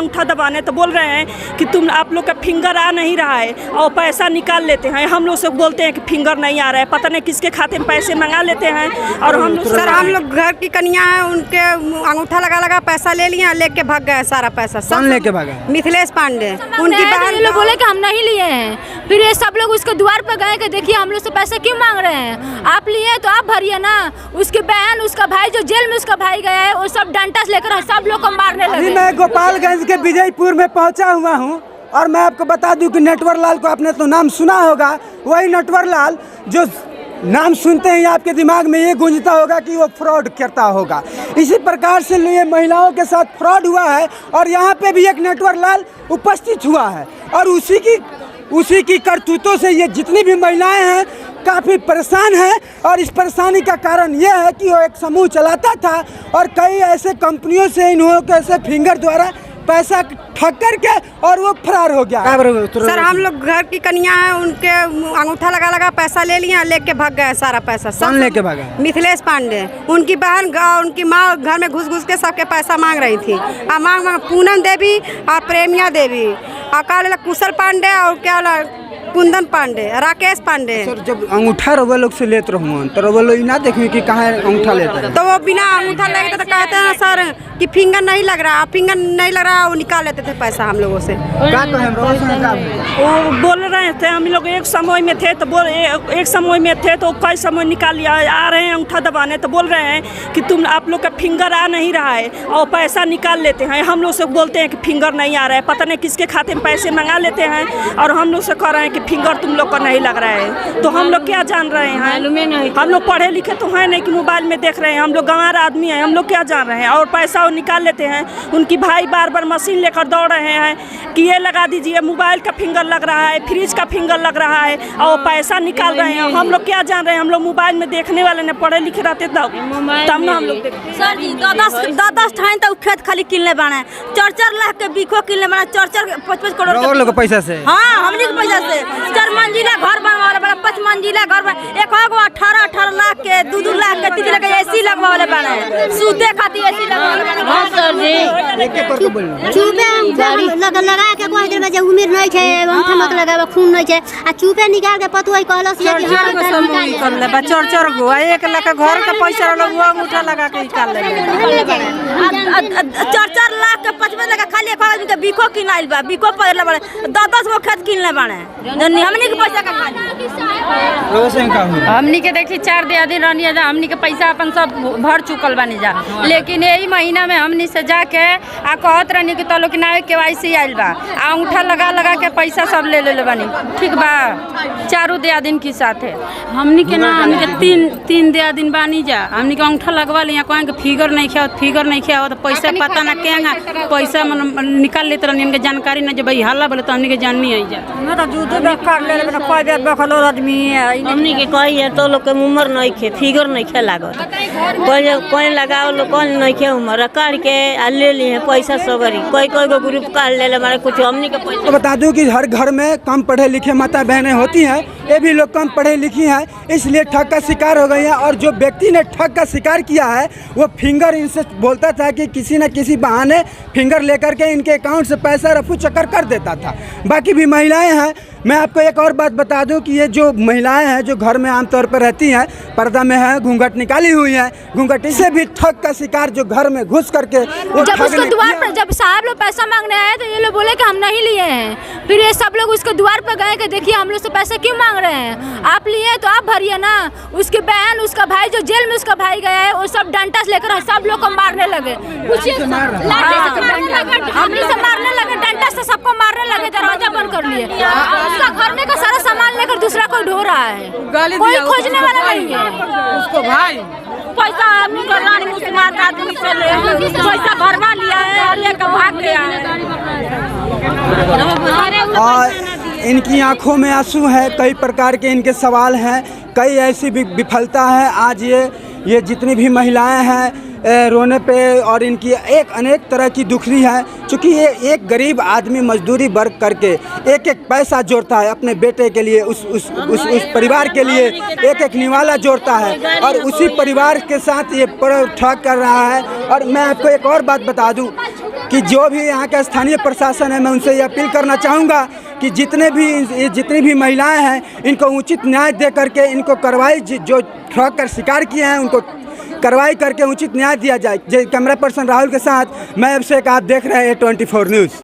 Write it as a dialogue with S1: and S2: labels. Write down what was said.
S1: अंगूठा दबाने, तो बोल रहे हैं कि आप लोग का फिंगर आ नहीं रहा है और पैसा निकाल लेते हैं। हम लोग से बोलते हैं कि फिंगर नहीं आ रहा है, पता नहीं किसके खाते में पैसे मंगा लेते हैं। और हम लोग
S2: सर, हम लोग घर की कन्या है, उनके अंगूठा लगा लगा पैसा ले लिया, लेके भाग गए सारा पैसा।
S3: कौन लेके भागा?
S2: मिथिलेश पांडे। उनकी बहन
S4: लोग बोले कि हम नहीं लिए हैं, फिर ये सब लोग उसके द्वार पर गए कि देखिए हम लोग से पैसे क्यों मांग रहे हैं, आप लिए तो आप भरिए ना। उसकी बहन, उसका भाई, जो जेल में उसका भाई गया है, वो सब डंडा से लेकर सब लोग को मारने लगे।
S3: मैं गोपालगंज के विजयपुर में पहुंचा हुआ हूं और मैं आपको बता दूं कि नटवर लाल को आपने तो नाम सुना होगा। वही नटवर लाल जो नाम सुनते ही आपके दिमाग में ये गूंजता होगा कि वो फ्रॉड करता होगा। इसी प्रकार से ये महिलाओं के साथ फ्रॉड हुआ है और यहाँ पे भी एक नटवर लाल उपस्थित हुआ है और उसी की करतूतों से ये जितनी भी महिलाएं हैं काफ़ी परेशान हैं। और इस परेशानी का कारण ये है कि वो एक समूह चलाता था और कई ऐसे कंपनियों से इन्होंने कैसे फिंगर द्वारा पैसा ठग करके और वो फरार हो गया।
S2: सर, हम लोग घर की कन्या है, उनके अंगूठा लगा लगा पैसा ले लिया, लेके भाग गए सारा पैसा।
S3: कौन लेके भागा?
S2: मिथिलेश पांडे। उनकी बहन, उनकी माँ घर में घुस घुस के सबके पैसा मांग रही थी। मांग पूनम देवी और प्रेमिया देवी और क्या कुशल पांडे और क्या कुंदन पांडे, राकेश पांडे।
S3: सर, जब अंगूठा रवा लोग से लेते रहो तो रवा लोग ना देखें कि कहाँ अंगूठा लेते हैं,
S2: तो वो बिना अंगूठा लगे तो कहते हैं सर कि फिंगर नहीं लग रहा, फिंगर नहीं लग रहा, वो निकाल लेते थे पैसा हम लोगों से।
S1: वो बोल रहे थे हम लोग एक समय में थे तो एक समय में थे तो कई समय निकाल लिया, आ रहे हैं अंगूठा दबाने, तो बोल रहे हैं कि आप लोग का फिंगर आ नहीं रहा है और पैसा निकाल लेते हैं। हम लोग से बोलते हैं कि फिंगर नहीं आ रहा है, पता नहीं किसके खाते में पैसे मंगा लेते हैं और हम लोग से कह रहे हैं कि फिंगर तुम लोग को नहीं लग रहा है। तो हम लोग क्या जान रहे हैं? हम लोग पढ़े लिखे तो हैं नहीं कि मोबाइल में देख रहे हैं, हम लोग गंवार आदमी हैं, हम लोग क्या जान रहे हैं। और पैसा निकाल लेते हैं। उनकी भाई बार बार मशीन लेकर दौड़ रहे हैं कि ये लगा दीजिए, मोबाइल का फिंगर लग रहा है, फ्रिज का फिंगर लग रहा है और पैसा निकाल रहे हैं। हम लोग क्या जान रहे हैं? हम लोग मोबाइल में देखने वाले ने, पढ़े लिखे रहते तब ना हम लोग देखते।
S4: सर जी, 10 ठाइन तो खेत खाली किनले बाने, 4 लाख के बीखो किनले बाने, 4-5 करोड़
S3: लोग पैसा से।
S4: हाँ, हमनी के पैसा से 4 मंजिला घर बनवाले बड़ा, 5 मंजिला घर बन, एक 18 लाख के, 2 लाख के, 3 लाख के एसी लगवाले बाने, सूते खातिर एसी लगवाले बाने। हां सर जी,
S5: चुपे लगा के कोई देर में उम्र नहीं छे, अंगूठा मत लगावे, खून नहीं छे आ चुपे निकाल के पतोई कहलस कि हां निकाल ले।
S2: 4 गो 1 लाख के घर के पैसा लोग अंगूठा लगा के निकाल ले।
S4: 4 लाख के 55 लाख खाली एक आदमी के बीखो किनाइल बा, बीखो पड़ले बड़े 10 गो खेत किनले बाने। हमनी के पैसा का खाली
S6: हमनी के देखी 4 दिन रहनी है, हमनी के पैसा अपन सब भर चुकल बानी जा, लेकिन यही महीना में हमनी से जाके आ कहत रहनी कि तलो कि ना KYC आइल बा, अंगूठा लगा लगा के पैसा सब ले ले बानी। ठीक बा, 4 दिन के साथ है हमनी के ना, हमनी के 3 दिन बानी जा, हमनी के अंगूठा लगवा लिया, कहें कि फिगर नहीं खेआ तो पैसा पता ना केंगा पैसा निकाल लेते रहनी, इनके जानकारी ना जो भाई हल्ला बोले तो हमनी के जाननी आई जा।
S2: आदमी
S7: हमनी के कही है तो लोग के उम्र नहीं खे, फिगर नहीं खे लागत, कोई लगाओ लोग कौन नहीं खे उम्र काट के ले लिए पैसा सगरी, कोई गो ग्रुप काट ले हमारे कुछ हमनी के पैसा।
S3: तो बता दूं कि हर घर में कम पढ़े लिखे माता बहनें होती हैं, ये भी लोग कम पढ़े लिखी हैं, इसलिए ठग का शिकार हो गई हैं। और जो व्यक्ति ने ठग का शिकार किया है वो फिंगर इनसे बोलता था कि किसी न किसी बहाने फिंगर लेकर के इनके अकाउंट से पैसा रफू चक्कर कर देता था। बाकी भी महिलाएं हैं, मैं आपको एक और बात बता दूं कि ये जो महिलाएं हैं जो घर में आमतौर पर रहती हैं, पर्दा में है, घूंघट निकाली हुई है, घूंघट से भी ठग का शिकार जो घर में घुस करके
S4: जब उसके द्वार पर जब साहब लोग पैसा मांगने आए तो ये लोग बोले कि हम नहीं लिए हैं। फिर ये सब लोग उसके द्वार पर गए कि देखिए हम लोग से पैसे क्यों मांग रहे हैं, आप लिए तो आप भरिए ना। उसकी बहन, उसका भाई, जो जेल में उसका भाई गया है, वो सब डंडा से लेकर सब लोग को मारने लगे, हमने से मारने लगे, डंडा से सबको मारने लगे, दरवाजा बंद कर लिए। उसका घर में का सारा सामान लेकर दूसरा कोई ढो रहा है, कोई खोजने वाला नहीं है।
S2: उसको भाई
S4: पैसा आदमी का रानी मुस्लिम आदमी से पैसा भरवा लिया है और लेकर भाग गया है।
S3: और इनकी आंखों में आंसू है, कई प्रकार के इनके सवाल हैं, कई ऐसी विफलता है। आज ये जितनी भी महिलाएं हैं रोने पे और इनकी एक अनेक तरह की दुखरी है, क्योंकि ये एक गरीब आदमी मजदूरी वर्क करके एक पैसा जोड़ता है अपने बेटे के लिए, उस परिवार के लिए एक निवाला जोड़ता है और उसी परिवार के साथ ये ठग कर रहा है। और मैं आपको एक और बात बता दूं कि जो भी यहाँ का स्थानीय प्रशासन है, मैं उनसे ये अपील करना चाहूँगा कि जितनी भी महिलाएं हैं इनको उचित न्याय दे करके इनको कार्रवाई, जो ठग कर शिकार किए हैं उनको कार्रवाई करके उचित न्याय दिया जाए। कैमरा पर्सन राहुल के साथ मैं अभिषेक, आप देख रहे हैं A24 न्यूज़।